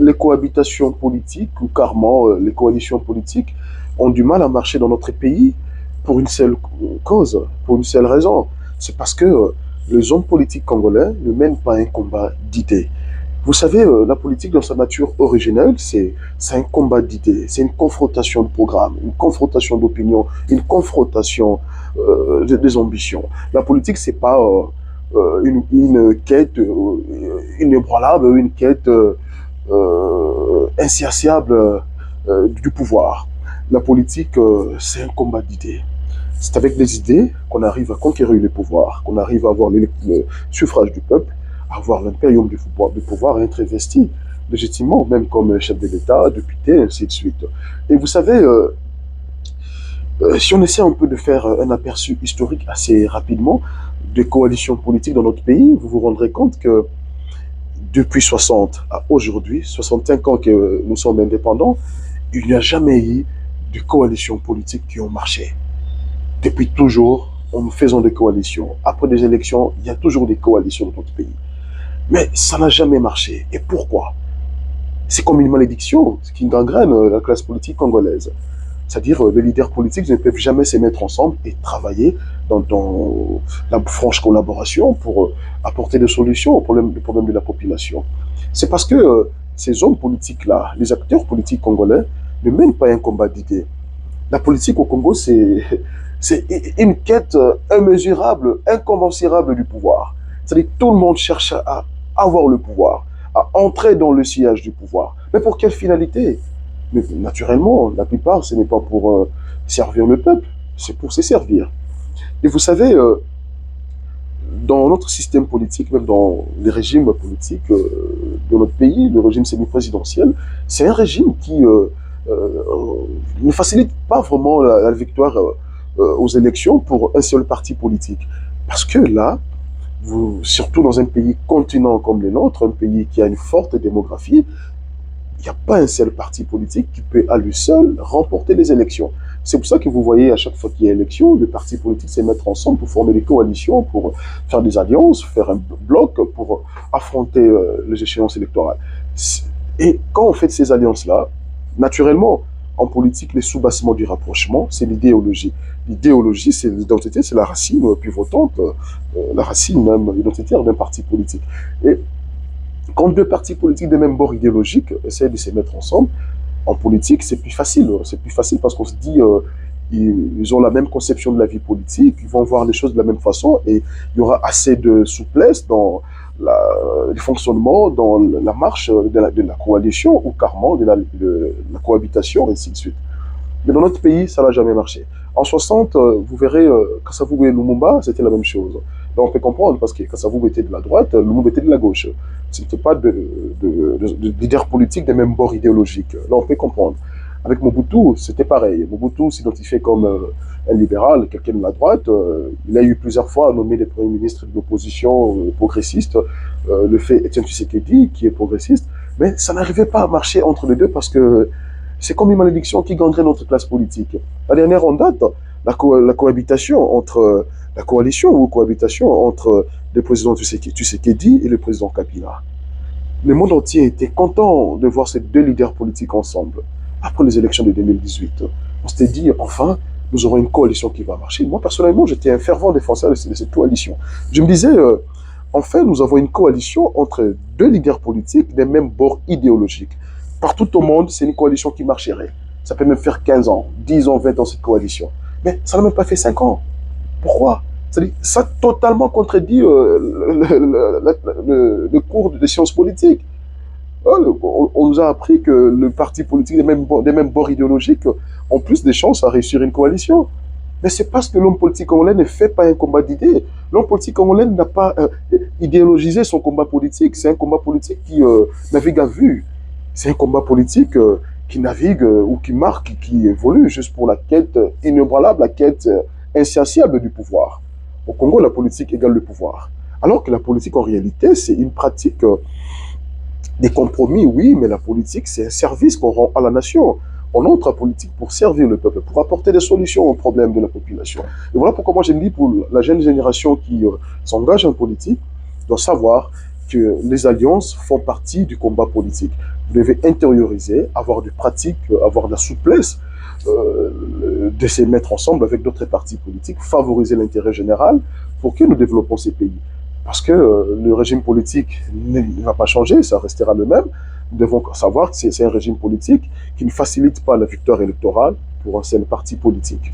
les cohabitations politiques, ou carrément les coalitions politiques, ont du mal à marcher dans notre pays pour une seule cause, pour une seule raison. C'est parce que les hommes politiques congolais ne mènent pas un combat d'idées. Vous savez, la politique dans sa nature originelle, c'est un combat d'idées, c'est une confrontation de programmes, une confrontation d'opinions, une confrontation des ambitions. La politique, c'est pas une quête inébranlable, une quête insatiable du pouvoir. La politique, c'est un combat d'idées. C'est avec des idées qu'on arrive à conquérir le pouvoir, qu'on arrive à avoir le suffrage du peuple, à avoir l'impérium du pouvoir et être investi légitimement, même comme chef de l'État, député, ainsi de suite. Et vous savez, si on essaie un peu de faire un aperçu historique assez rapidement des coalitions politiques dans notre pays, vous vous rendrez compte que depuis 60 à aujourd'hui, 65 ans que nous sommes indépendants, il n'y a jamais eu de coalitions politiques qui ont marché. Depuis toujours, en faisant des coalitions. Après des élections, il y a toujours des coalitions dans notre pays. Mais ça n'a jamais marché. Et pourquoi? C'est comme une malédiction qui gangrène la classe politique congolaise. C'est-à-dire, les leaders politiques ne peuvent jamais se mettre ensemble et travailler dans la franche collaboration pour apporter des solutions aux problèmes de la population. C'est parce que ces hommes politiques-là, les acteurs politiques congolais, ne mènent pas un combat d'idées. La politique au Congo, c'est une quête immesurable, incommensurable du pouvoir. C'est-à-dire que tout le monde cherche à avoir le pouvoir, à entrer dans le sillage du pouvoir. Mais pour quelle finalité? Mais naturellement, la plupart, ce n'est pas pour servir le peuple, c'est pour se servir. Et vous savez, dans notre système politique, même dans les régimes politiques de notre pays, le régime semi-présidentiel, c'est un régime qui ne facilite pas vraiment la victoire aux élections pour un seul parti politique. Parce que là, surtout dans un pays continent comme le nôtre, un pays qui a une forte démographie, il n'y a pas un seul parti politique qui peut à lui seul remporter les élections. C'est pour ça que vous voyez à chaque fois qu'il y a élection, les partis politiques se mettent ensemble pour former des coalitions, pour faire des alliances, faire un bloc pour affronter les échéances électorales. Et quand on fait ces alliances-là, naturellement, en politique, les soubassements du rapprochement, c'est l'idéologie. L'idéologie, c'est l'identité, c'est la racine pivotante, la racine même identitaire d'un parti politique. Et quand deux partis politiques de même bord idéologique essaient de se mettre ensemble, en politique, c'est plus facile. C'est plus facile parce qu'on se dit ils ont la même conception de la vie politique, ils vont voir les choses de la même façon et il y aura assez de souplesse dans le fonctionnement, dans la marche de la coalition ou carrément de la cohabitation, et ainsi de suite. Mais dans notre pays, ça n'a jamais marché. En 60, vous verrez, Kasavubu et Lumumba, c'était la même chose. Là, on peut comprendre, parce que Kasavubu était de la droite, Lumumba était de la gauche. Ce n'était pas de leader politique des mêmes bords idéologiques. Là, on peut comprendre. Avec Mobutu, c'était pareil. Mobutu s'identifiait comme un libéral, quelqu'un de la droite. Il a eu plusieurs fois nommé des premiers ministres de l'opposition progressiste. Le fait Etienne Tshisekedi, qui est progressiste. Mais ça n'arrivait pas à marcher entre les deux parce que c'est comme une malédiction qui gangrène notre classe politique. La dernière en date, la cohabitation entre, la coalition ou cohabitation entre le président Tshisekedi et le président Kabila. Le monde entier était content de voir ces deux leaders politiques ensemble. Après les élections de 2018, on s'était dit, enfin, nous aurons une coalition qui va marcher. Moi, personnellement, j'étais un fervent défenseur de cette coalition. Je me disais, enfin, nous avons une coalition entre deux leaders politiques des mêmes bords idéologiques. Partout au monde, c'est une coalition qui marcherait. Ça peut même faire 15 ans, 10 ans, 20 ans, cette coalition. Mais ça n'a même pas fait 5 ans. Pourquoi? Ça totalement contredit le cours des sciences politiques. On nous a appris que le parti politique des mêmes bords idéologiques ont plus de chances à réussir une coalition. Mais c'est parce que l'homme politique congolais ne fait pas un combat d'idées. L'homme politique congolais n'a pas idéologisé son combat politique. C'est un combat politique qui navigue à vue. C'est un combat politique qui navigue ou qui marque, qui évolue juste pour la quête inébranlable, la quête insatiable du pouvoir. Au Congo, la politique égale le pouvoir. Alors que la politique, en réalité, c'est une pratique des compromis, oui, mais la politique, c'est un service qu'on rend à la nation. On entre en politique pour servir le peuple, pour apporter des solutions aux problèmes de la population. Et voilà pourquoi moi je me dis, pour la jeune génération qui s'engage en politique, doit savoir que les alliances font partie du combat politique. Vous devez intérioriser, avoir des pratiques, avoir de la souplesse, de se mettre ensemble avec d'autres partis politiques, favoriser l'intérêt général pour que nous développons ces pays. Parce que le régime politique ne va pas changer, ça restera le même. Nous devons savoir que c'est un régime politique qui ne facilite pas la victoire électorale pour un seul parti politique.